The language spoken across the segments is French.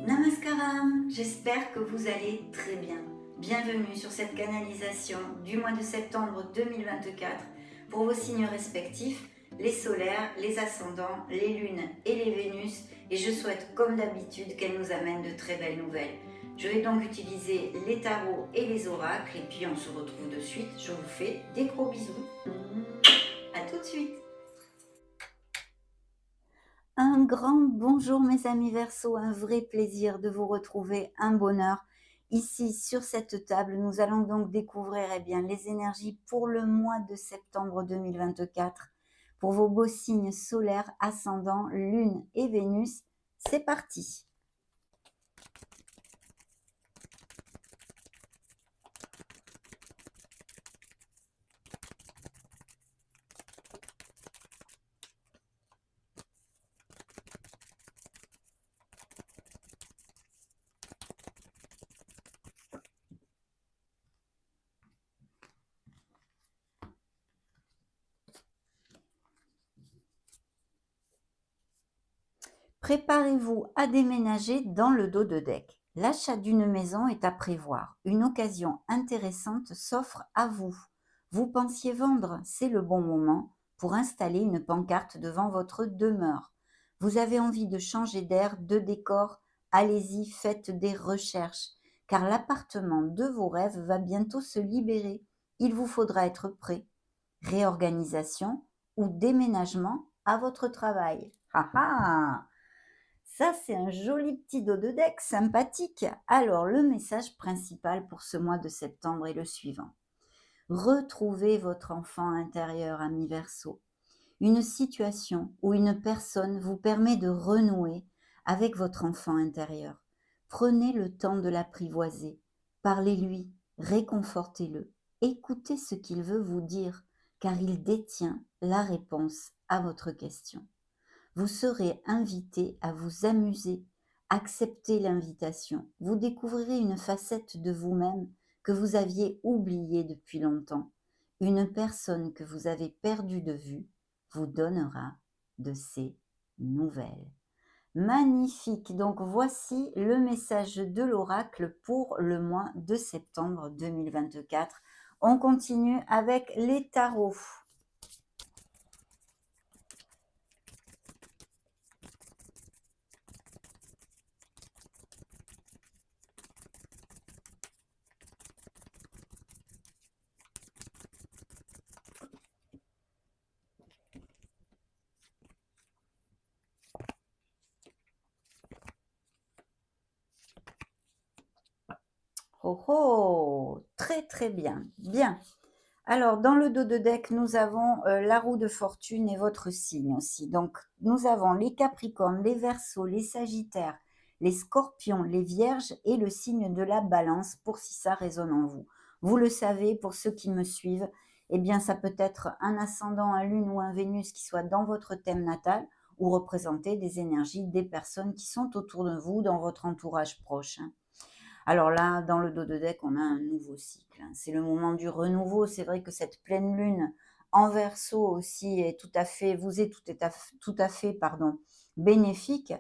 Namaskaram, j'espère que vous allez très bien. Bienvenue sur cette canalisation du mois de septembre 2024 pour vos signes respectifs, les solaires, les ascendants, les lunes et les Vénus, et je souhaite comme d'habitude qu'elles nous amènent de très belles nouvelles. Je vais donc utiliser les tarots et les oracles, et puis on se retrouve de suite. Je vous fais des gros bisous. À tout de suite. Un grand bonjour mes amis Verseaux, un vrai plaisir de vous retrouver, un bonheur. Ici sur cette table, nous allons donc découvrir les énergies pour le mois de septembre 2024. Pour vos beaux signes solaires, ascendants, lune et Vénus, c'est parti. Préparez-vous à déménager dans le dos de deck. L'achat d'une maison est à prévoir. Une occasion intéressante s'offre à vous. Vous pensiez vendre, c'est le bon moment pour installer une pancarte devant votre demeure. Vous avez envie de changer d'air, de décor, allez-y, faites des recherches, car l'appartement de vos rêves va bientôt se libérer. Il vous faudra être prêt. Réorganisation ou déménagement à votre travail. Ha ha! Ça, c'est un joli petit dos de deck sympathique. Alors, le message principal pour ce mois de septembre est le suivant. Retrouvez votre enfant intérieur, ami Verseau. Une situation ou une personne vous permet de renouer avec votre enfant intérieur. Prenez le temps de l'apprivoiser. Parlez-lui, réconfortez-le. Écoutez ce qu'il veut vous dire, car il détient la réponse à votre question. Vous serez invité à vous amuser. Acceptez l'invitation. Vous découvrirez une facette de vous-même que vous aviez oubliée depuis longtemps. Une personne que vous avez perdue de vue vous donnera de ses nouvelles. Magnifique. Donc voici le message de l'oracle pour le mois de septembre 2024. On continue avec les tarots. Oh oh, très très bien, bien. Alors, dans le dos de deck, nous avons la roue de fortune et votre signe aussi. Donc, nous avons les Capricornes, les Verseaux, les Sagittaires, les Scorpions, les Vierges et le signe de la Balance pour si ça résonne en vous. Vous le savez, pour ceux qui me suivent, eh bien, ça peut être un ascendant, un Lune ou un Vénus qui soit dans votre thème natal ou représenter des énergies des personnes qui sont autour de vous, dans votre entourage proche. Alors là, dans le dos de deck, on a un nouveau cycle. C'est le moment du renouveau. C'est vrai que cette pleine lune en Verseau aussi est tout à fait, vous est tout à fait, bénéfique.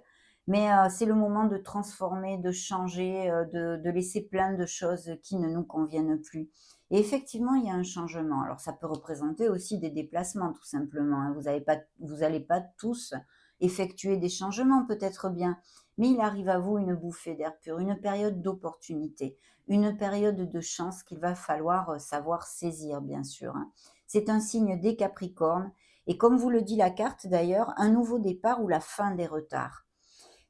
Mais c'est le moment de transformer, de changer, de laisser plein de choses qui ne nous conviennent plus. Et effectivement, il y a un changement. Alors ça peut représenter aussi des déplacements, tout simplement, hein. Vous allez pas tous effectuer des changements, peut-être bien, mais il arrive à vous une bouffée d'air pur, une période d'opportunité, une période de chance qu'il va falloir savoir saisir, bien sûr, hein. C'est un signe des Capricornes, et comme vous le dit la carte d'ailleurs, un nouveau départ ou la fin des retards.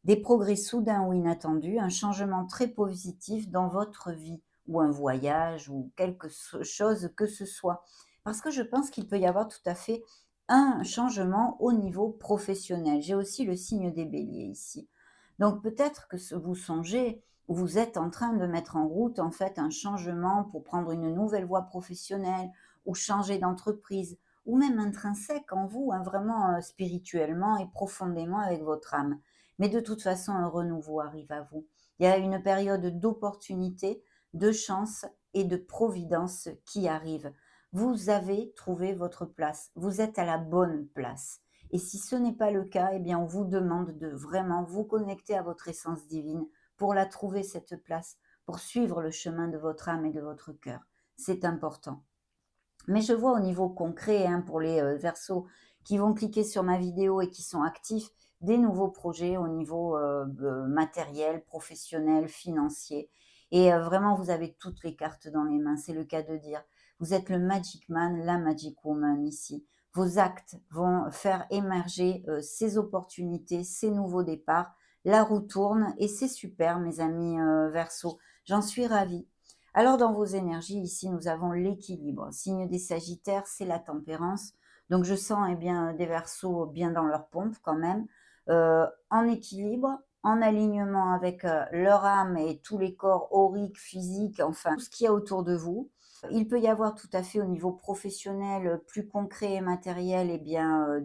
Des progrès soudains ou inattendus, un changement très positif dans votre vie, ou un voyage, ou quelque chose que ce soit. Parce que je pense qu'il peut y avoir tout à fait un changement au niveau professionnel. J'ai aussi le signe des béliers ici. Donc peut-être que vous songez, ou vous êtes en train de mettre en route en fait un changement pour prendre une nouvelle voie professionnelle, ou changer d'entreprise, ou même intrinsèque en vous, hein, vraiment spirituellement et profondément avec votre âme. Mais de toute façon, un renouveau arrive à vous. Il y a une période d'opportunité, de chance et de providence qui arrive. Vous avez trouvé votre place. Vous êtes à la bonne place. Et si ce n'est pas le cas, eh bien, on vous demande de vraiment vous connecter à votre essence divine pour la trouver, cette place, pour suivre le chemin de votre âme et de votre cœur. C'est important. Mais je vois au niveau concret, hein, pour les Verseaux qui vont cliquer sur ma vidéo et qui sont actifs, des nouveaux projets au niveau matériel, professionnel, financier. Et vraiment, vous avez toutes les cartes dans les mains, c'est le cas de dire. Vous êtes le Magic Man, la Magic Woman ici. Vos actes vont faire émerger ces opportunités, ces nouveaux départs. La roue tourne et c'est super, mes amis Verseaux. J'en suis ravie. Alors, dans vos énergies, ici, nous avons l'équilibre. Signe des Sagittaires, c'est la tempérance. Donc, je sens eh bien, des Verseaux bien dans leur pompe quand même, en équilibre, en alignement avec leur âme et tous les corps auriques, physiques, enfin, tout ce qu'il y a autour de vous. Il peut y avoir tout à fait au niveau professionnel, plus concret et matériel, eh bien,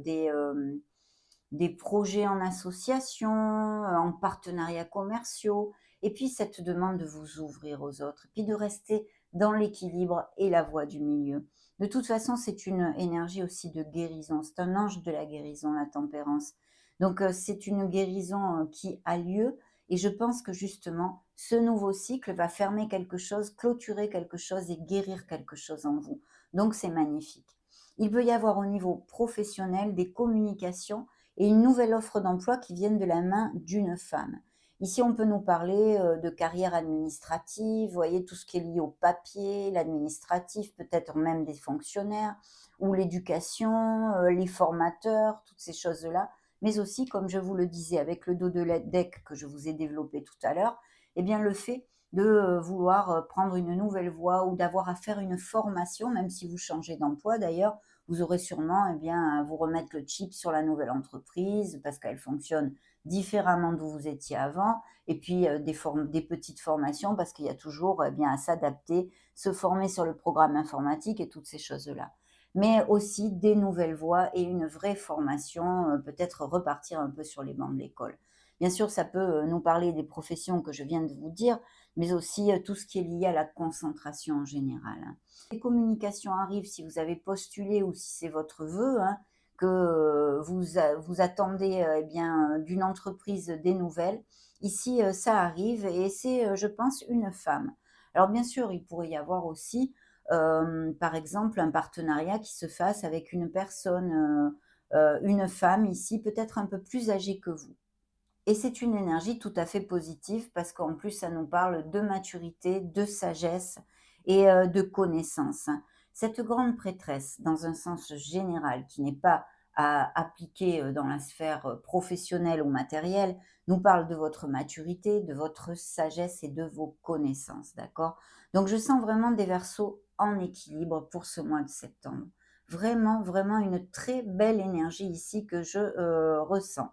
des projets en association, en partenariats commerciaux, et puis cette demande de vous ouvrir aux autres, et puis de rester dans l'équilibre et la voie du milieu. De toute façon, c'est une énergie aussi de guérison, c'est un ange de la guérison, la tempérance. Donc c'est une guérison qui a lieu, et je pense que justement, ce nouveau cycle va fermer quelque chose, clôturer quelque chose et guérir quelque chose en vous. Donc c'est magnifique. Il peut y avoir au niveau professionnel des communications et une nouvelle offre d'emploi qui viennent de la main d'une femme. Ici, on peut nous parler de carrière administrative, vous voyez, tout ce qui est lié au papier, l'administratif, peut-être même des fonctionnaires, ou l'éducation, les formateurs, toutes ces choses-là. Mais aussi, comme je vous le disais, avec le dos de la deck que je vous ai développé tout à l'heure, eh bien, le fait de vouloir prendre une nouvelle voie ou d'avoir à faire une formation, même si vous changez d'emploi d'ailleurs, vous aurez sûrement eh bien, à vous remettre le chip sur la nouvelle entreprise parce qu'elle fonctionne différemment d'où vous étiez avant, et puis des petites formations parce qu'il y a toujours eh bien, à s'adapter, se former sur le programme informatique et toutes ces choses-là. Mais aussi des nouvelles voies et une vraie formation, peut-être repartir un peu sur les bancs de l'école. Bien sûr, ça peut nous parler des professions que je viens de vous dire, mais aussi tout ce qui est lié à la concentration en général, hein. Les communications arrivent si vous avez postulé ou si c'est votre vœu, hein, que vous attendez eh bien, d'une entreprise des nouvelles. Ici, ça arrive et c'est, je pense, une femme. Alors bien sûr, il pourrait y avoir aussi, par exemple, un partenariat qui se fasse avec une personne, une femme ici, peut-être un peu plus âgée que vous. Et c'est une énergie tout à fait positive parce qu'en plus, ça nous parle de maturité, de sagesse et de connaissance, hein. Cette grande prêtresse, dans un sens général, qui n'est pas à appliquer dans la sphère professionnelle ou matérielle, nous parle de votre maturité, de votre sagesse et de vos connaissances, d'accord? Donc, je sens vraiment des Verseaux en équilibre pour ce mois de septembre. Vraiment, vraiment une très belle énergie ici que je ressens.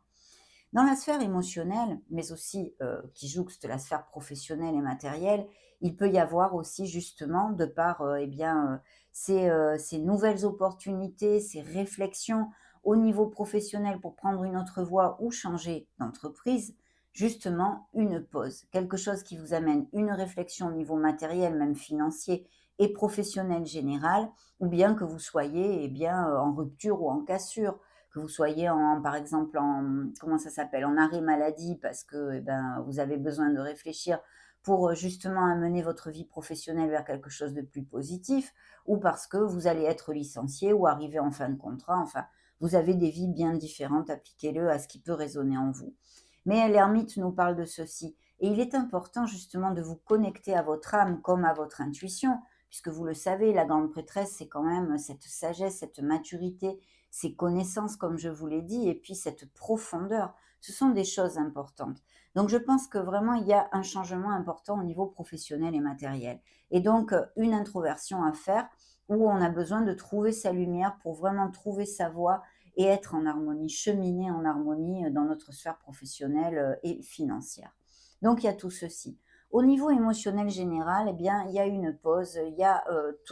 Dans la sphère émotionnelle, mais aussi qui jouxte la sphère professionnelle et matérielle, il peut y avoir aussi justement, de par eh bien, ces nouvelles opportunités, ces réflexions au niveau professionnel pour prendre une autre voie ou changer d'entreprise, justement une pause, quelque chose qui vous amène une réflexion au niveau matériel, même financier et professionnel général, ou bien que vous soyez eh bien, en rupture ou en cassure, que vous soyez en, par exemple, en, comment ça s'appelle, en arrêt maladie parce que eh ben, vous avez besoin de réfléchir pour justement amener votre vie professionnelle vers quelque chose de plus positif, ou parce que vous allez être licencié ou arriver en fin de contrat. Enfin, vous avez des vies bien différentes, appliquez-le à ce qui peut résonner en vous. Mais l'ermite nous parle de ceci. Et il est important justement de vous connecter à votre âme comme à votre intuition, puisque vous le savez, la grande prêtresse, c'est quand même cette sagesse, cette maturité, ces connaissances, comme je vous l'ai dit, et puis cette profondeur. Ce sont des choses importantes. Donc, je pense que vraiment, il y a un changement important au niveau professionnel et matériel. Et donc, une introversion à faire où on a besoin de trouver sa lumière pour vraiment trouver sa voie et être en harmonie, cheminer en harmonie dans notre sphère professionnelle et financière. Donc, il y a tout ceci. Au niveau émotionnel général, eh bien, il y a une pause, il y a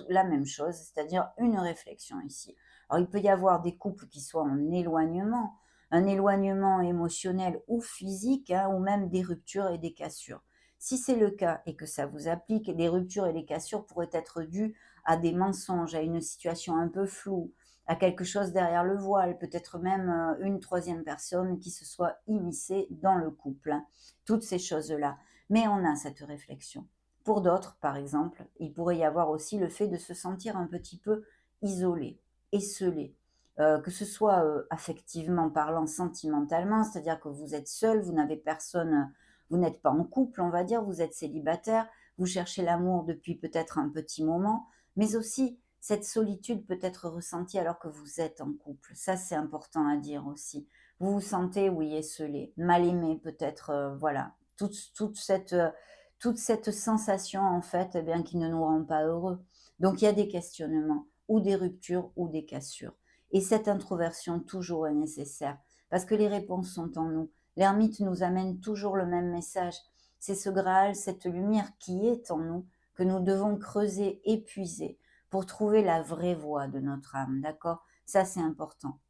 la même chose, c'est-à-dire une réflexion ici. Alors, il peut y avoir des couples qui soient en éloignement, un éloignement émotionnel ou physique, hein, ou même des ruptures et des cassures. Si c'est le cas et que ça vous applique, les ruptures et les cassures pourraient être dues à des mensonges, à une situation un peu floue, à quelque chose derrière le voile, peut-être même une troisième personne qui se soit immiscée dans le couple, hein. Toutes ces choses-là. Mais on a cette réflexion. Pour d'autres, par exemple, il pourrait y avoir aussi le fait de se sentir un petit peu isolé, esseulé, que ce soit affectivement parlant, sentimentalement, c'est-à-dire que vous êtes seul, vous n'avez personne, vous n'êtes pas en couple, on va dire, vous êtes célibataire, vous cherchez l'amour depuis peut-être un petit moment, mais aussi cette solitude peut être ressentie alors que vous êtes en couple. Ça, c'est important à dire aussi. Vous vous sentez, oui, esseulé, mal aimé peut-être, voilà. Toute cette sensation, en fait, eh bien, qui ne nous rend pas heureux. Donc, il y a des questionnements, ou des ruptures, ou des cassures. Et cette introversion, toujours est nécessaire, parce que les réponses sont en nous. L'ermite nous amène toujours le même message. C'est ce Graal, cette lumière qui est en nous, que nous devons creuser, épuiser, pour trouver la vraie voie de notre âme, d'accord? Ça, c'est important.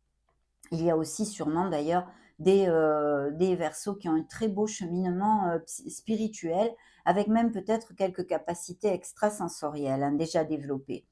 Il y a aussi sûrement d'ailleurs des Verseaux qui ont un très beau cheminement spirituel, avec même peut-être quelques capacités extrasensorielles hein, déjà développées.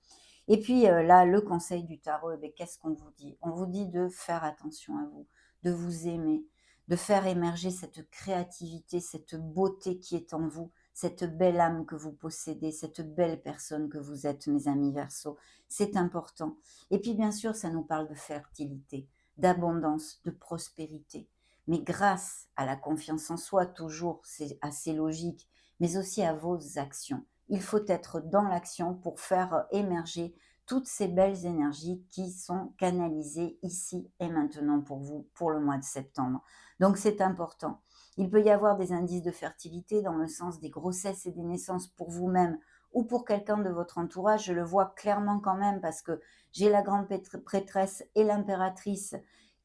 Et puis là, le conseil du tarot, eh bien, qu'est-ce qu'on vous dit? On vous dit de faire attention à vous, de vous aimer, de faire émerger cette créativité, cette beauté qui est en vous, cette belle âme que vous possédez, cette belle personne que vous êtes, mes amis Verseaux. C'est important. Et puis bien sûr, ça nous parle de fertilité, d'abondance, de prospérité. Mais grâce à la confiance en soi, toujours, c'est assez logique, mais aussi à vos actions. Il faut être dans l'action pour faire émerger toutes ces belles énergies qui sont canalisées ici et maintenant pour vous, pour le mois de septembre. Donc c'est important. Il peut y avoir des indices de fertilité dans le sens des grossesses et des naissances pour vous-même ou pour quelqu'un de votre entourage. Je le vois clairement quand même parce que j'ai la grande prêtresse et l'impératrice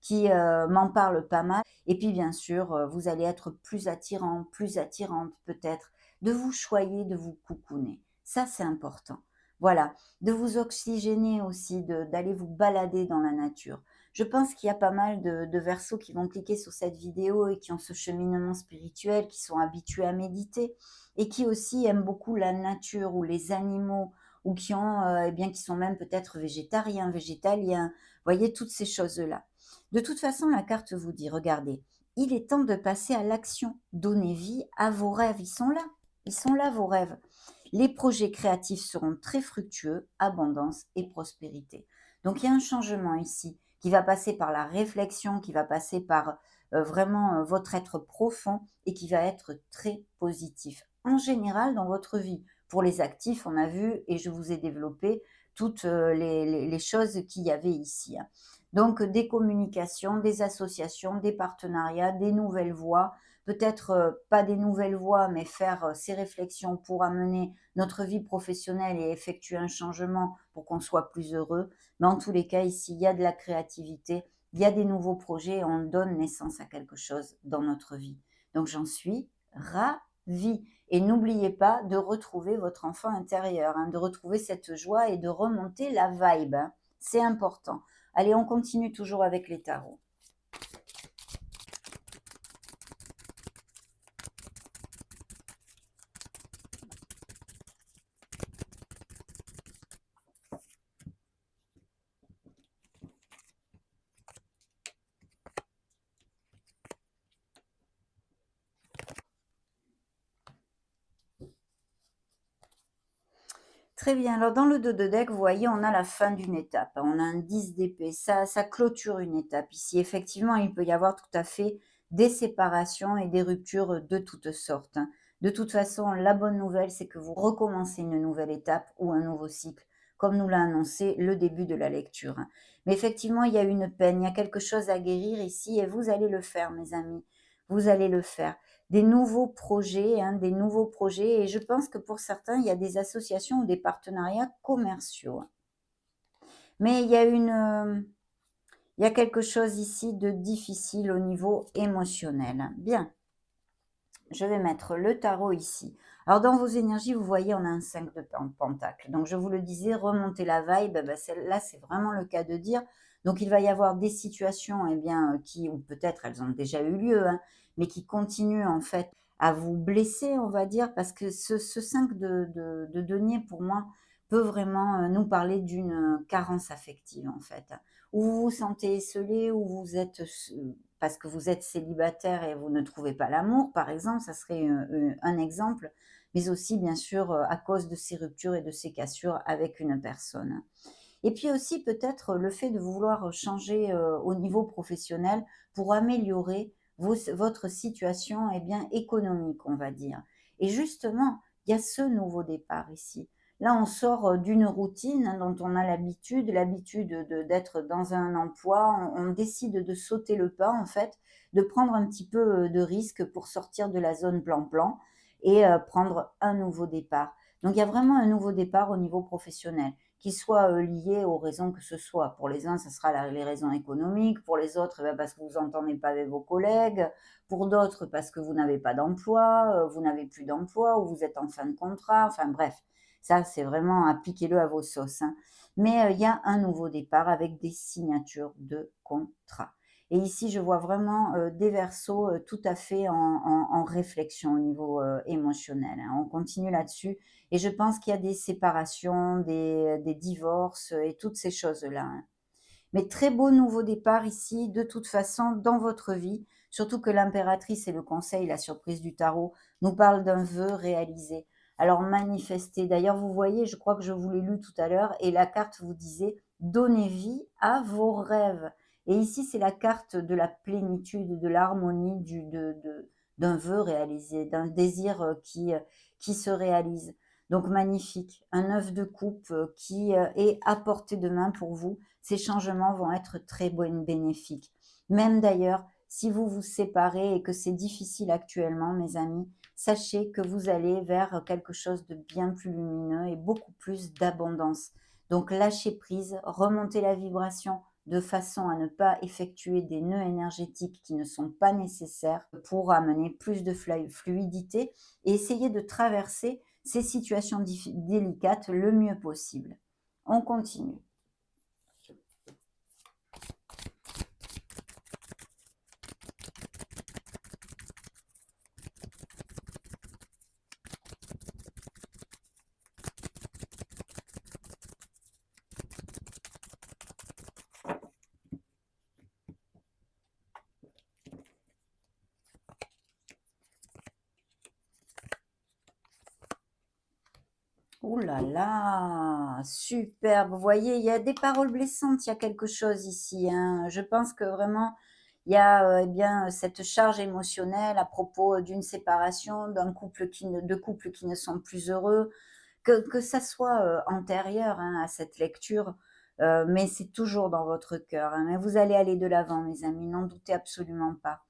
qui m'en parlent pas mal. Et puis bien sûr, vous allez être plus attirant, plus attirante peut-être, de vous choyer, de vous coucouner. Ça, c'est important. Voilà, de vous oxygéner aussi, d'aller vous balader dans la nature. Je pense qu'il y a pas mal de Verseaux qui vont cliquer sur cette vidéo et qui ont ce cheminement spirituel, qui sont habitués à méditer et qui aussi aiment beaucoup la nature ou les animaux ou qui ont, eh bien, qui sont même peut-être végétariens, végétaliens. Vous voyez, toutes ces choses-là. De toute façon, la carte vous dit, regardez, il est temps de passer à l'action. Donnez vie à vos rêves. Ils sont là, vos rêves. Les projets créatifs seront très fructueux, abondance et prospérité. Donc, il y a un changement ici qui va passer par la réflexion, qui va passer par vraiment votre être profond et qui va être très positif. En général, dans votre vie, pour les actifs, on a vu et je vous ai développé toutes les choses qu'il y avait ici, hein. Donc, des communications, des associations, des partenariats, des nouvelles voies, peut-être pas des nouvelles voies, mais faire ces réflexions pour amener notre vie professionnelle et effectuer un changement pour qu'on soit plus heureux. Mais en tous les cas, ici, il y a de la créativité, il y a des nouveaux projets et on donne naissance à quelque chose dans notre vie. Donc, j'en suis ravie. Et n'oubliez pas de retrouver votre enfant intérieur, hein, de retrouver cette joie et de remonter la vibe, hein. C'est important. Allez, on continue toujours avec les tarots. Très bien. Alors, dans le dos de deck, vous voyez, on a la fin d'une étape. On a un 10 d'épée. Ça clôture une étape ici. Effectivement, il peut y avoir tout à fait des séparations et des ruptures de toutes sortes, hein. De toute façon, la bonne nouvelle, c'est que vous recommencez une nouvelle étape ou un nouveau cycle, comme nous l'a annoncé le début de la lecture, hein. Mais effectivement, il y a une peine, il y a quelque chose à guérir ici et vous allez le faire, mes amis. Vous allez le faire des nouveaux projets, hein, des nouveaux projets. Et je pense que pour certains, il y a des associations ou des partenariats commerciaux. Mais il y a quelque chose ici de difficile au niveau émotionnel. Bien, je vais mettre le tarot ici. Alors, dans vos énergies, vous voyez, on a un 5 de pentacle. Donc, je vous le disais, remonter la vibe, ben, là, c'est vraiment le cas de dire. Donc, il va y avoir des situations, eh bien, qui, ou peut-être elles ont déjà eu lieu, hein, mais qui continuent, en fait, à vous blesser, on va dire, parce que ce 5 de denier, pour moi, peut vraiment nous parler d'une carence affective en fait. Où vous vous sentez esseulé, où vous êtes parce que vous êtes célibataire et vous ne trouvez pas l'amour, par exemple, ça serait un exemple, mais aussi bien sûr à cause de ces ruptures et de ces cassures avec une personne. Et puis aussi peut-être le fait de vouloir changer au niveau professionnel pour améliorer votre situation bien, économique, on va dire. Et justement, il y a ce nouveau départ ici. Là, on sort d'une routine dont on a l'habitude d'être dans un emploi. On décide de sauter le pas, en fait, de prendre un petit peu de risque pour sortir de la zone plan-plan et prendre un nouveau départ. Donc, il y a vraiment un nouveau départ au niveau professionnel qui soit lié aux raisons que ce soit. Pour les uns, ce sera les raisons économiques, pour les autres, parce que vous vous entendez pas avec vos collègues, pour d'autres, parce que vous n'avez pas d'emploi, vous n'avez plus d'emploi, ou vous êtes en fin de contrat, enfin bref, ça c'est vraiment appliquez-le à vos sauces, hein. Mais il y a un nouveau départ avec des signatures de contrat. Et ici, je vois vraiment des Verseaux tout à fait en réflexion au niveau émotionnel, hein. On continue là-dessus et je pense qu'il y a des séparations, des divorces et toutes ces choses-là, hein. Mais très beau nouveau départ ici, de toute façon, dans votre vie. Surtout que l'impératrice et le conseil, la surprise du tarot, nous parlent d'un vœu réalisé. Alors manifestez. D'ailleurs, vous voyez, je crois que je vous l'ai lu tout à l'heure, et la carte vous disait donnez vie à vos rêves. Et ici, c'est la carte de la plénitude, de l'harmonie, d'un vœu réalisé, d'un désir qui se réalise. Donc magnifique, un œuf de coupe qui est à portée de main pour vous. Ces changements vont être très bénéfiques. Même d'ailleurs, si vous vous séparez et que c'est difficile actuellement, mes amis, sachez que vous allez vers quelque chose de bien plus lumineux et beaucoup plus d'abondance. Donc lâchez prise, remontez la vibration de façon à ne pas effectuer des nœuds énergétiques qui ne sont pas nécessaires pour amener plus de fluidité et essayez de traverser ces situations délicates le mieux possible. On continue. Ouh là là, superbe. Vous voyez, il y a des paroles blessantes, il y a quelque chose ici, hein. Je pense que vraiment, il y a eh bien cette charge émotionnelle à propos d'une séparation, de couples qui ne sont plus heureux, que ça soit antérieur hein, à cette lecture, mais c'est toujours dans votre cœur, hein. Mais vous allez aller de l'avant, mes amis, n'en doutez absolument pas.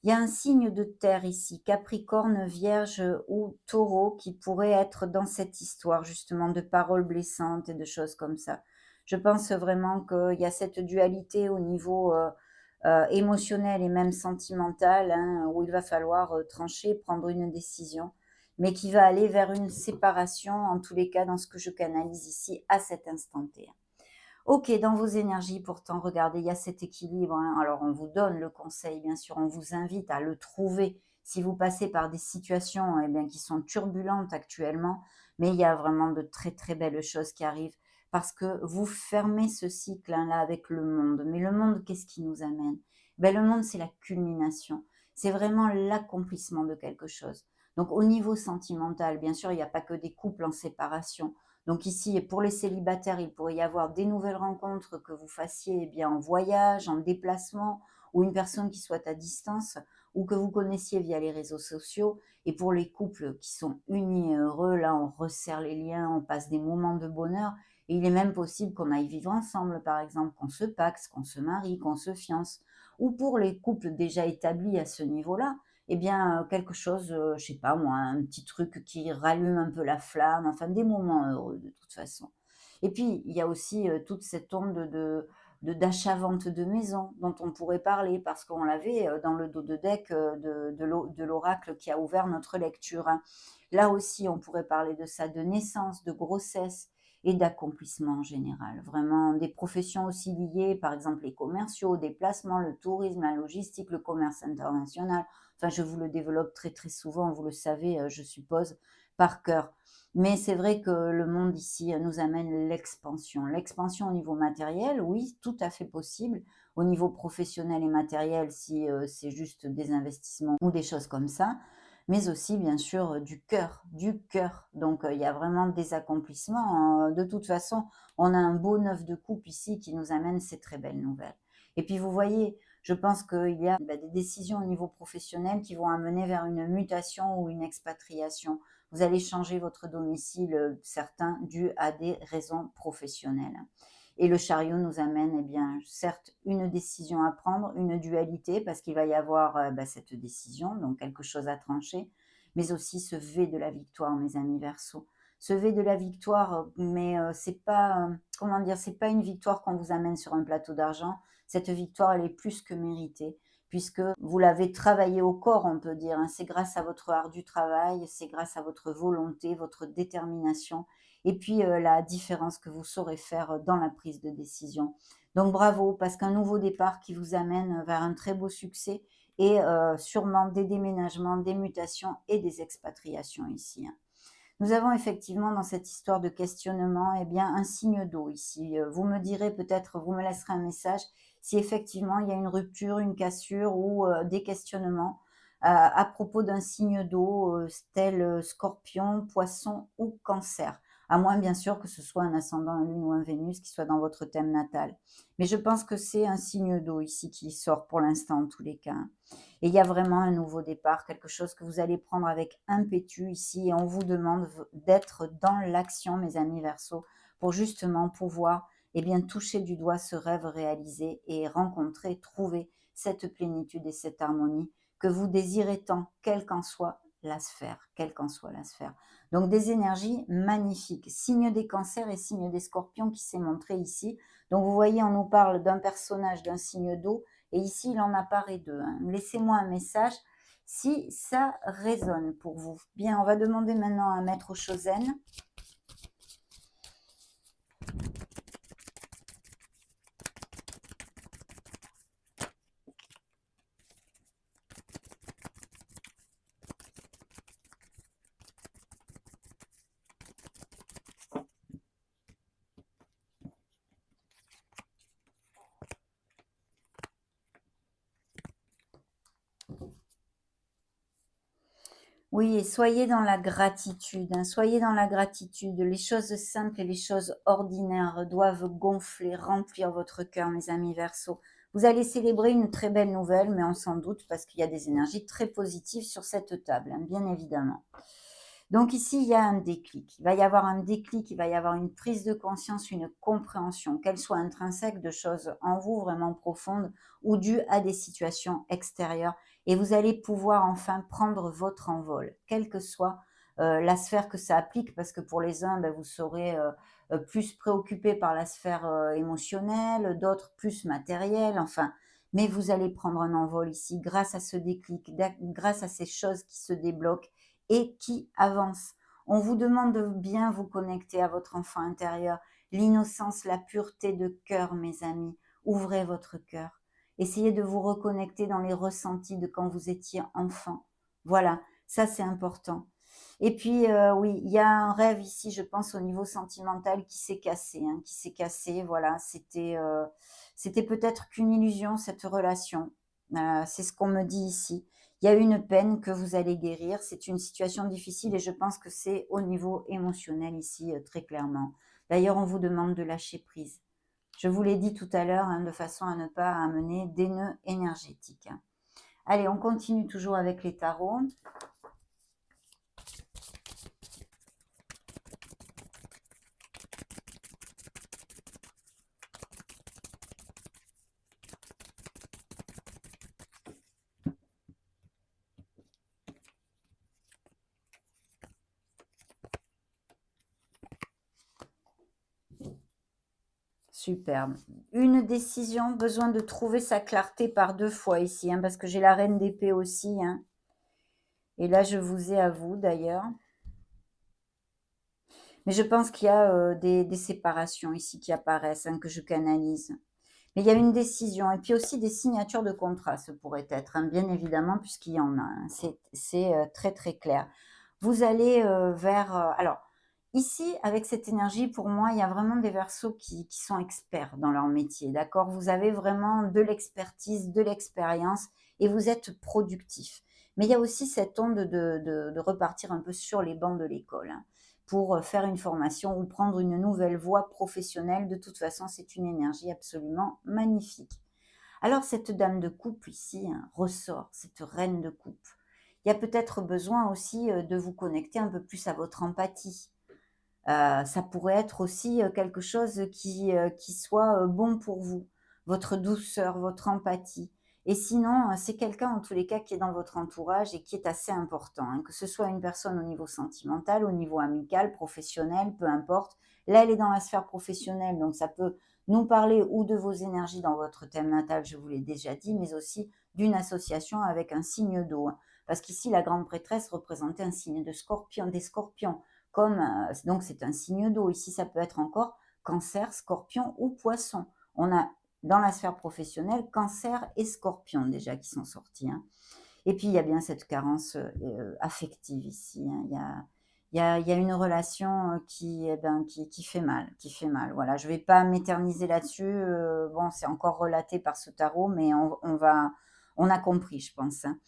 Il y a un signe de terre ici, Capricorne, Vierge ou Taureau, qui pourrait être dans cette histoire justement de paroles blessantes et de choses comme ça. Je pense vraiment qu'il y a cette dualité au niveau émotionnel et même sentimental, hein, où il va falloir trancher, prendre une décision, mais qui va aller vers une séparation, en tous les cas dans ce que je canalise ici à cet instant T. OK, dans vos énergies pourtant, regardez, il y a cet équilibre, hein. Alors on vous donne le conseil, bien sûr, on vous invite à le trouver si vous passez par des situations, eh bien, qui sont turbulentes actuellement, mais il y a vraiment de très, très belles choses qui arrivent parce que vous fermez ce cycle, hein, là avec le monde. Mais le monde, qu'est-ce qui nous amène? Ben, le monde, c'est la culmination. C'est vraiment l'accomplissement de quelque chose. Donc au niveau sentimental, bien sûr, il n'y a pas que des couples en séparation. Donc ici, pour les célibataires, il pourrait y avoir des nouvelles rencontres que vous fassiez bien en voyage, en déplacement, ou une personne qui soit à distance, ou que vous connaissiez via les réseaux sociaux. Et pour les couples qui sont unis et heureux, là, on resserre les liens, on passe des moments de bonheur. Et il est même possible qu'on aille vivre ensemble, par exemple, qu'on se paxe, qu'on se marie, qu'on se fiance. Ou pour les couples déjà établis à ce niveau-là, eh bien, quelque chose, je sais pas moi, un petit truc qui rallume un peu la flamme, enfin des moments heureux de toute façon. Et puis, il y a aussi, toute cette onde d'achat-vente de maison dont on pourrait parler parce qu'on l'avait, dans le dos de deck, de l'oracle qui a ouvert notre lecture, hein. Là aussi, on pourrait parler de ça, de naissance, de grossesse et d'accomplissement en général. Vraiment des professions aussi liées, par exemple les commerciaux, des placements, le tourisme, la logistique, le commerce international. Enfin, je vous le développe très, très souvent, vous le savez, je suppose, par cœur. Mais c'est vrai que le monde ici nous amène l'expansion. L'expansion au niveau matériel, oui, tout à fait possible. Au niveau professionnel et matériel, si c'est juste des investissements ou des choses comme ça, mais aussi bien sûr du cœur, du cœur. Donc il y a vraiment des accomplissements, hein. De toute façon, on a un beau 9 de coupe ici qui nous amène ces très belles nouvelles. Et puis vous voyez, je pense qu'il y a des décisions au niveau professionnel qui vont amener vers une mutation ou une expatriation. Vous allez changer votre domicile, certains dû à des raisons professionnelles. Et le chariot nous amène, eh bien, certes, une décision à prendre, une dualité, parce qu'il va y avoir cette décision, donc quelque chose à trancher, mais aussi ce V de la victoire, mes amis Verseau. Ce V de la victoire, mais c'est pas, comment dire, c'est pas une victoire qu'on vous amène sur un plateau d'argent. Cette victoire, elle est plus que méritée, puisque vous l'avez travaillé au corps, on peut dire, hein. C'est grâce à votre ardu travail, c'est grâce à votre volonté, votre détermination, et puis la différence que vous saurez faire dans la prise de décision. Donc bravo, parce qu'un nouveau départ qui vous amène vers un très beau succès et sûrement des déménagements, des mutations et des expatriations ici, hein. Nous avons effectivement dans cette histoire de questionnement, eh bien, un signe d'eau ici. Vous me direz peut-être, vous me laisserez un message si effectivement il y a une rupture, une cassure ou des questionnements à propos d'un signe d'eau, tel Scorpion, Poisson ou Cancer. À moins bien sûr que ce soit un ascendant, un Lune ou un Vénus qui soit dans votre thème natal. Mais je pense que c'est un signe d'eau ici qui sort pour l'instant en tous les cas, hein. Et il y a vraiment un nouveau départ, quelque chose que vous allez prendre avec impétu ici. Et on vous demande d'être dans l'action, mes amis Verseau, pour justement pouvoir toucher du doigt ce rêve réalisé et rencontrer, trouver cette plénitude et cette harmonie que vous désirez tant, quelle qu'en soit la sphère, quelle qu'en soit la sphère. Donc des énergies magnifiques, signe des cancers et signe des scorpions qui s'est montré ici. Donc vous voyez, on nous parle d'un personnage, d'un signe d'eau, et ici, il en apparaît deux, hein. Laissez-moi un message si ça résonne pour vous. Bien, on va demander maintenant à Maître Chosen. Oui, et soyez dans la gratitude, hein, soyez dans la gratitude. Les choses simples et les choses ordinaires doivent gonfler, remplir votre cœur, mes amis Verseau. Vous allez célébrer une très belle nouvelle, mais on s'en doute parce qu'il y a des énergies très positives sur cette table, hein, bien évidemment. Donc ici, il y a un déclic. Il va y avoir un déclic, il va y avoir une prise de conscience, une compréhension, qu'elle soit intrinsèque de choses en vous vraiment profondes ou due à des situations extérieures. Et vous allez pouvoir enfin prendre votre envol, quelle que soit la sphère que ça applique, parce que pour les uns, vous serez plus préoccupé par la sphère émotionnelle, d'autres plus matérielle, enfin. Mais vous allez prendre un envol ici grâce à ce déclic, grâce à ces choses qui se débloquent et qui avance. On vous demande de bien vous connecter à votre enfant intérieur, l'innocence, la pureté de cœur, mes amis. Ouvrez votre cœur. Essayez de vous reconnecter dans les ressentis de quand vous étiez enfant. Voilà, ça c'est important. Et puis, oui, il y a un rêve ici, je pense, au niveau sentimental qui s'est cassé, hein, qui s'est cassé. Voilà, c'était peut-être qu'une illusion, cette relation. C'est ce qu'on me dit ici. Il y a une peine que vous allez guérir. C'est une situation difficile et je pense que c'est au niveau émotionnel ici, très clairement. D'ailleurs, on vous demande de lâcher prise. Je vous l'ai dit tout à l'heure, hein, de façon à ne pas amener des nœuds énergétiques, hein. Allez, on continue toujours avec les tarots. Superbe. Une décision, besoin de trouver sa clarté par deux fois ici, hein, parce que j'ai la reine d'épée aussi, hein. Et là, je vous ai à vous d'ailleurs. Mais je pense qu'il y a des séparations ici qui apparaissent, hein, que je canalise. Mais il y a une décision et puis aussi des signatures de contrat, ce pourrait être, hein, bien évidemment, puisqu'il y en a, hein. C'est très, très clair. Vous allez vers... alors, ici, avec cette énergie, pour moi, il y a vraiment des Verseaux qui sont experts dans leur métier, d'accord? Vous avez vraiment de l'expertise, de l'expérience et vous êtes productif. Mais il y a aussi cette onde de repartir un peu sur les bancs de l'école, hein, pour faire une formation ou prendre une nouvelle voie professionnelle. De toute façon, c'est une énergie absolument magnifique. Alors cette dame de coupe ici, hein, ressort, cette reine de coupe. Il y a peut-être besoin aussi de vous connecter un peu plus à votre empathie. Ça pourrait être aussi quelque chose qui soit bon pour vous, votre douceur, votre empathie. Et sinon, c'est quelqu'un en tous les cas qui est dans votre entourage et qui est assez important, hein, que ce soit une personne au niveau sentimental, au niveau amical, professionnel, peu importe. Là, elle est dans la sphère professionnelle, donc ça peut nous parler ou de vos énergies dans votre thème natal, je vous l'ai déjà dit, mais aussi d'une association avec un signe d'eau, hein. Parce qu'ici, la grande prêtresse représentait un signe de scorpion, des scorpions comme donc c'est un signe d'eau. Ici, ça peut être encore Cancer, Scorpion ou Poisson. On a dans la sphère professionnelle Cancer et Scorpion déjà qui sont sortis, hein. Et puis il y a bien cette carence affective ici, hein. Il y a une relation qui fait mal, qui fait mal. Voilà, je ne vais pas m'éterniser là-dessus. Bon, c'est encore relaté par ce tarot, mais on a compris, je pense, hein.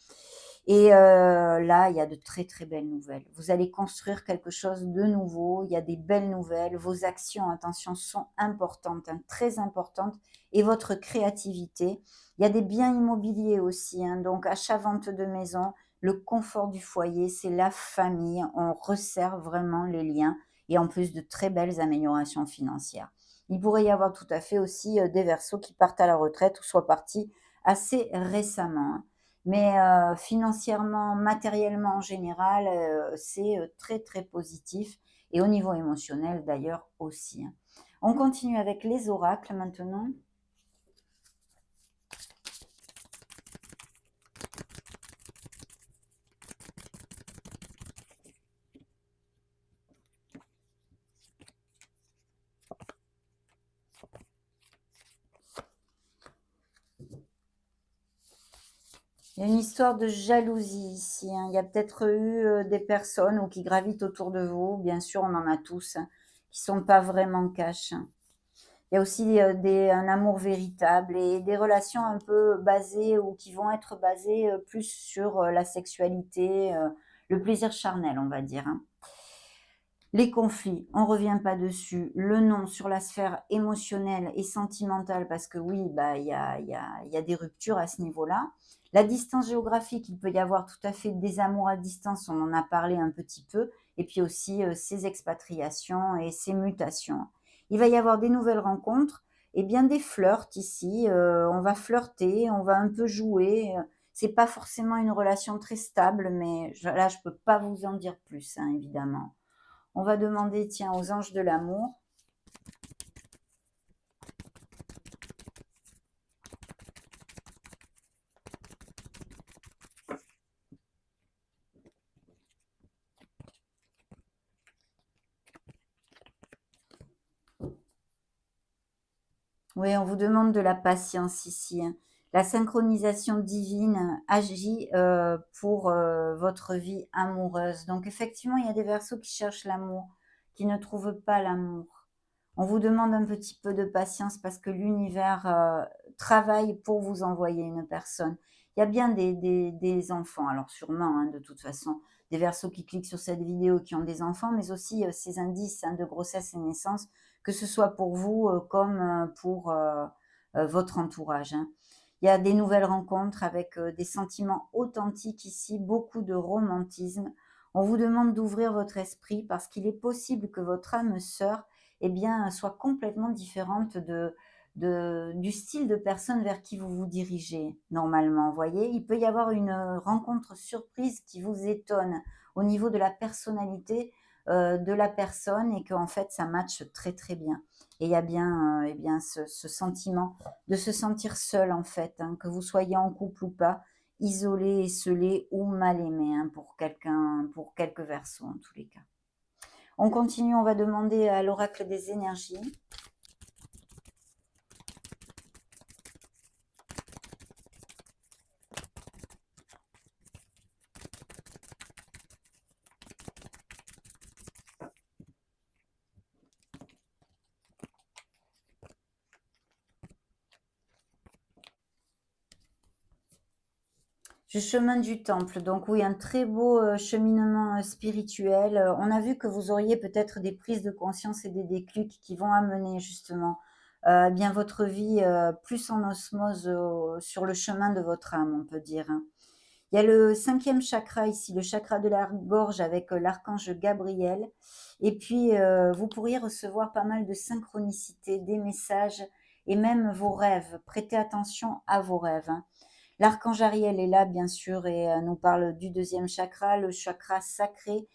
Et là, il y a de très, très belles nouvelles. Vous allez construire quelque chose de nouveau, il y a des belles nouvelles. Vos actions, attention, sont importantes, hein, très importantes, et votre créativité. Il y a des biens immobiliers aussi, hein, donc achat-vente de maison, le confort du foyer, c'est la famille. On resserre vraiment les liens et en plus de très belles améliorations financières. Il pourrait y avoir tout à fait aussi des Verseaux qui partent à la retraite ou soient partis assez récemment, hein. Mais financièrement, matériellement en général, c'est très, très positif et au niveau émotionnel d'ailleurs aussi, hein. On continue avec les oracles maintenant. Il y a une histoire de jalousie ici, hein. Il y a peut-être eu des personnes ou qui gravitent autour de vous, bien sûr, on en a tous, hein, qui sont pas vraiment cash, hein. Il y a aussi un amour véritable et des relations un peu basées ou qui vont être basées plus sur la sexualité, le plaisir charnel, on va dire, hein. Les conflits, on ne revient pas dessus. Le non sur la sphère émotionnelle et sentimentale, parce que oui, bah, il y a des ruptures à ce niveau-là. La distance géographique, il peut y avoir tout à fait des amours à distance, on en a parlé un petit peu, et puis aussi ces expatriations et ces mutations. Il va y avoir des nouvelles rencontres, et bien des flirts ici. On va flirter, on va un peu jouer. C'est pas forcément une relation très stable, mais là, je peux pas vous en dire plus, hein, évidemment. On va demander, tiens, aux anges de l'amour. Oui, on vous demande de la patience ici, hein. La synchronisation divine agit pour votre vie amoureuse. Donc effectivement, il y a des Verseaux qui cherchent l'amour, qui ne trouvent pas l'amour. On vous demande un petit peu de patience parce que l'univers travaille pour vous envoyer une personne. Il y a bien des enfants, alors sûrement, hein, de toute façon, des Verseaux qui cliquent sur cette vidéo qui ont des enfants, mais aussi ces indices, hein, de grossesse et naissance, que ce soit pour vous comme pour votre entourage, hein. Il y a des nouvelles rencontres avec des sentiments authentiques ici, beaucoup de romantisme. On vous demande d'ouvrir votre esprit parce qu'il est possible que votre âme sœur soit complètement différente du style de personne vers qui vous vous dirigez normalement. Vous voyez, il peut y avoir une rencontre surprise qui vous étonne au niveau de la personnalité de la personne et qu'en fait ça matche très très bien. Et il y a bien ce sentiment de se sentir seul en fait, hein, que vous soyez en couple ou pas, isolé, esselé ou mal aimé, hein, pour quelqu'un, pour quelques Verseaux en tous les cas. On continue, on va demander à l'oracle des énergies. Du chemin du temple, donc oui, un très beau, cheminement, spirituel. On a vu que vous auriez peut-être des prises de conscience et des déclics qui vont amener justement, bien votre vie, plus en osmose sur le chemin de votre âme, on peut dire, hein. Il y a le 5e chakra ici, le chakra de la gorge avec, l'archange Gabriel et puis, vous pourriez recevoir pas mal de synchronicités, des messages et même vos rêves. Prêtez attention à vos rêves, hein. L'archange Ariel est là, bien sûr, et nous parle du 2e chakra, le chakra sacré,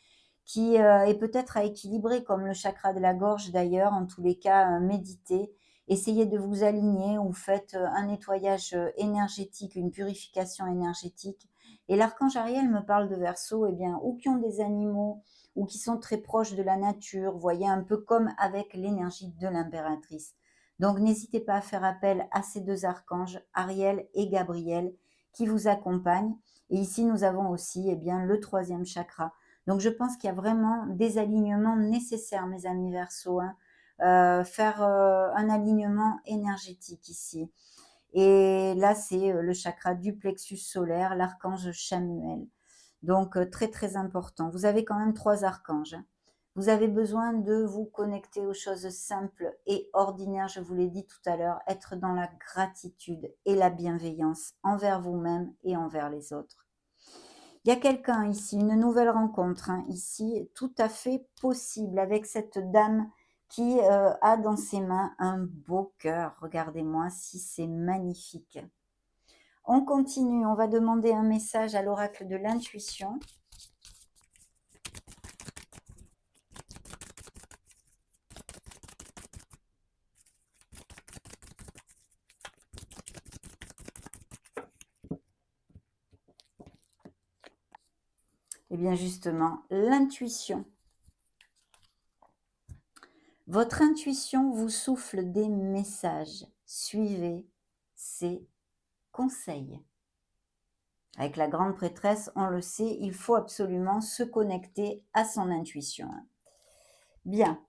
qui est peut-être à équilibrer, comme le chakra de la gorge d'ailleurs. En tous les cas, méditez, essayez de vous aligner ou faites un nettoyage énergétique, une purification énergétique. Et l'archange Ariel me parle de Verseau, eh bien, ou qui ont des animaux, ou qui sont très proches de la nature, vous voyez, un peu comme avec l'énergie de l'impératrice. Donc n'hésitez pas à faire appel à ces 2 archanges, Ariel et Gabriel, qui vous accompagnent. Et ici, nous avons aussi, eh bien, le 3e chakra. Donc je pense qu'il y a vraiment des alignements nécessaires, mes amis Verseau, hein. Faire, un alignement énergétique ici. Et là, c'est, le chakra du plexus solaire, l'archange Chamuel. Donc très, très important. Vous avez quand même 3 archanges, hein. Vous avez besoin de vous connecter aux choses simples et ordinaires, je vous l'ai dit tout à l'heure, être dans la gratitude et la bienveillance envers vous-même et envers les autres. Il y a quelqu'un ici, une nouvelle rencontre, hein, ici, tout à fait possible avec cette dame qui, a dans ses mains un beau cœur. Regardez-moi si c'est magnifique. On continue, on va demander un message à l'oracle de l'intuition. Eh bien justement, l'intuition. Votre intuition vous souffle des messages. Suivez ses conseils. Avec la grande prêtresse, on le sait, il faut absolument se connecter à son intuition. Bien.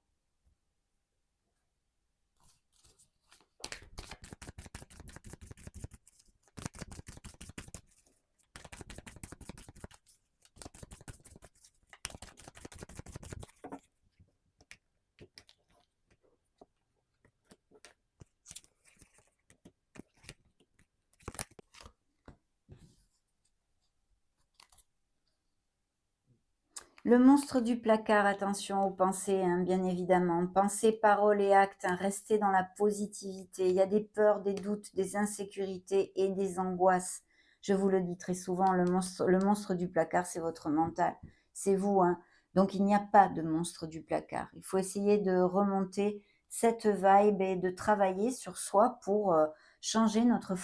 Le monstre du placard, attention aux pensées, hein, bien évidemment. Pensées, paroles et actes, hein, restez dans la positivité. Il y a des peurs, des doutes, des insécurités et des angoisses. Je vous le dis très souvent, le monstre du placard, c'est votre mental. C'est vous, hein. Donc il n'y a pas de monstre du placard. Il faut essayer de remonter cette vibe et de travailler sur soi pour changer notre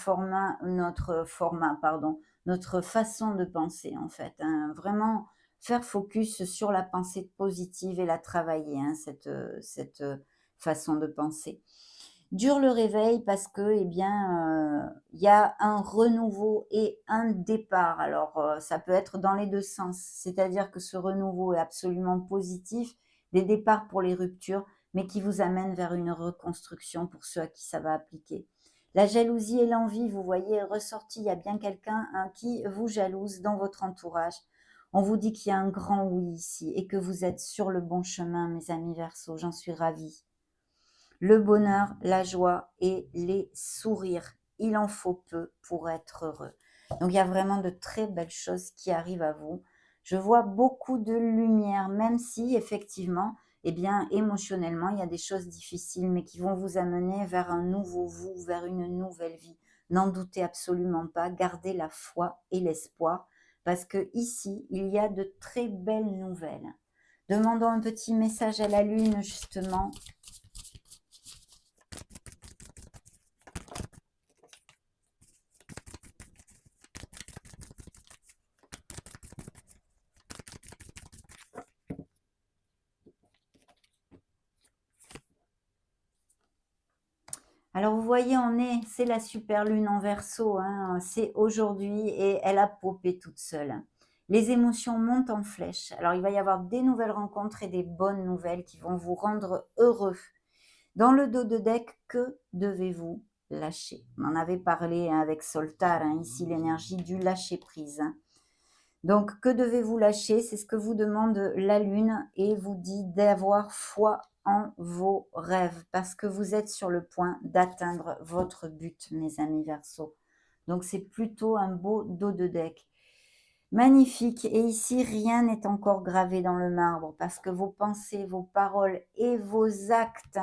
façon de penser, en fait, hein. Vraiment faire focus sur la pensée positive et la travailler, hein, cette façon de penser. Dure le réveil parce que, eh bien, il y a un renouveau et un départ. Alors, ça peut être dans les 2 sens, c'est-à-dire que ce renouveau est absolument positif, des départs pour les ruptures, mais qui vous amènent vers une reconstruction pour ceux à qui ça va appliquer. La jalousie et l'envie, vous voyez, ressorti, il y a bien quelqu'un, hein, qui vous jalouse dans votre entourage. On vous dit qu'il y a un grand oui ici et que vous êtes sur le bon chemin, mes amis Verseaux, j'en suis ravie. Le bonheur, la joie et les sourires, il en faut peu pour être heureux. Donc il y a vraiment de très belles choses qui arrivent à vous. Je vois beaucoup de lumière, même si effectivement, eh bien, émotionnellement, il y a des choses difficiles, mais qui vont vous amener vers un nouveau vous, vers une nouvelle vie. N'en doutez absolument pas, gardez la foi et l'espoir, parce que ici, il y a de très belles nouvelles. Demandons un petit message à la lune, justement. Alors vous voyez, c'est la super lune en Verseau, hein, c'est aujourd'hui et elle a popé toute seule. Les émotions montent en flèche. Alors il va y avoir des nouvelles rencontres et des bonnes nouvelles qui vont vous rendre heureux. Dans le dos de deck, que devez-vous lâcher. On en avait parlé hein, avec Soltar, hein, ici l'énergie du lâcher-prise. Hein. Donc, que devez-vous lâcher? C'est ce que vous demande la Lune et vous dit d'avoir foi en vos rêves parce que vous êtes sur le point d'atteindre votre but, mes amis Verseaux. Donc, c'est plutôt un beau dos de deck. Magnifique. Et ici, rien n'est encore gravé dans le marbre parce que vos pensées, vos paroles et vos actes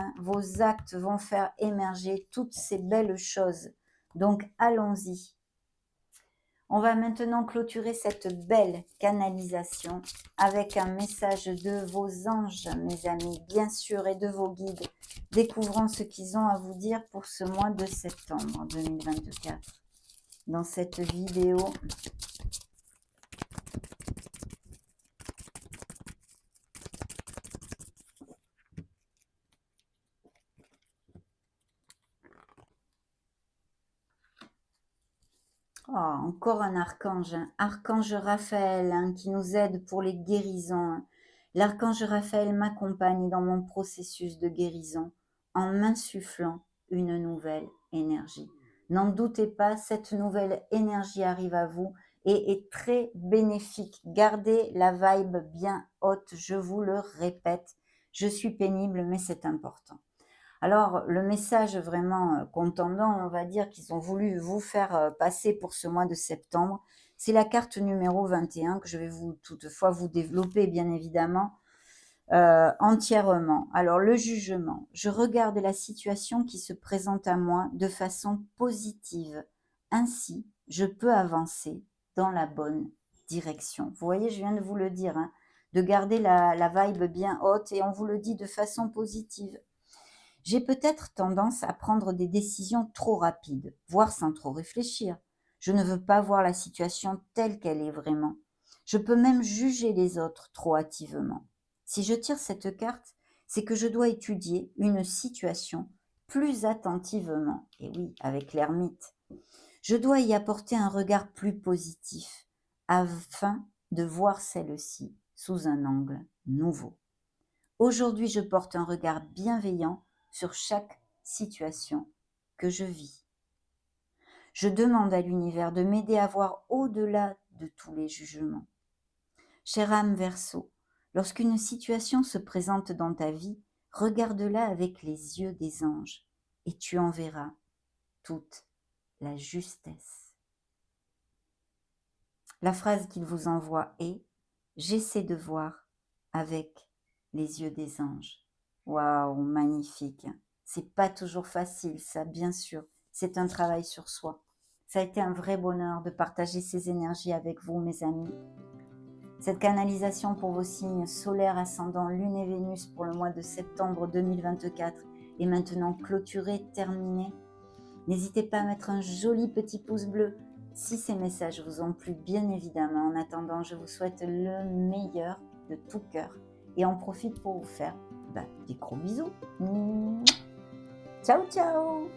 vont faire émerger toutes ces belles choses. Donc, allons-y. On va maintenant clôturer cette belle canalisation avec un message de vos anges, mes amis, bien sûr, et de vos guides. Découvrons ce qu'ils ont à vous dire pour ce mois de septembre 2024. Dans cette vidéo, oh, encore un archange, hein. Archange Raphaël hein, qui nous aide pour les guérisons. Hein. L'archange Raphaël m'accompagne dans mon processus de guérison en m'insufflant une nouvelle énergie. N'en doutez pas, cette nouvelle énergie arrive à vous et est très bénéfique. Gardez la vibe bien haute, je vous le répète. Je suis pénible, mais c'est important. Alors, le message vraiment contendant, on va dire, qu'ils ont voulu vous faire passer pour ce mois de septembre, c'est la carte numéro 21 que je vais toutefois vous développer, bien évidemment, entièrement. Alors, le jugement. Je regarde la situation qui se présente à moi de façon positive. Ainsi, je peux avancer dans la bonne direction. Vous voyez, je viens de vous le dire, hein, de garder la vibe bien haute et on vous le dit de façon positive. J'ai peut-être tendance à prendre des décisions trop rapides, voire sans trop réfléchir. Je ne veux pas voir la situation telle qu'elle est vraiment. Je peux même juger les autres trop hâtivement. Si je tire cette carte, c'est que je dois étudier une situation plus attentivement. Et oui, avec l'ermite. Je dois y apporter un regard plus positif afin de voir celle-ci sous un angle nouveau. Aujourd'hui, je porte un regard bienveillant sur chaque situation que je vis. Je demande à l'univers de m'aider à voir au-delà de tous les jugements. Chère âme Verseau, lorsqu'une situation se présente dans ta vie, regarde-la avec les yeux des anges et tu en verras toute la justesse. La phrase qu'il vous envoie est « J'essaie de voir avec les yeux des anges ». Waouh, magnifique. C'est pas toujours facile, ça, bien sûr. C'est un travail sur soi. Ça a été un vrai bonheur de partager ces énergies avec vous, mes amis. Cette canalisation pour vos signes solaires, ascendant, Lune et Vénus pour le mois de septembre 2024 est maintenant clôturée, terminée. N'hésitez pas à mettre un joli petit pouce bleu si ces messages vous ont plu, bien évidemment. En attendant, je vous souhaite le meilleur de tout cœur et en profite pour vous faire des gros bisous. Ciao, ciao!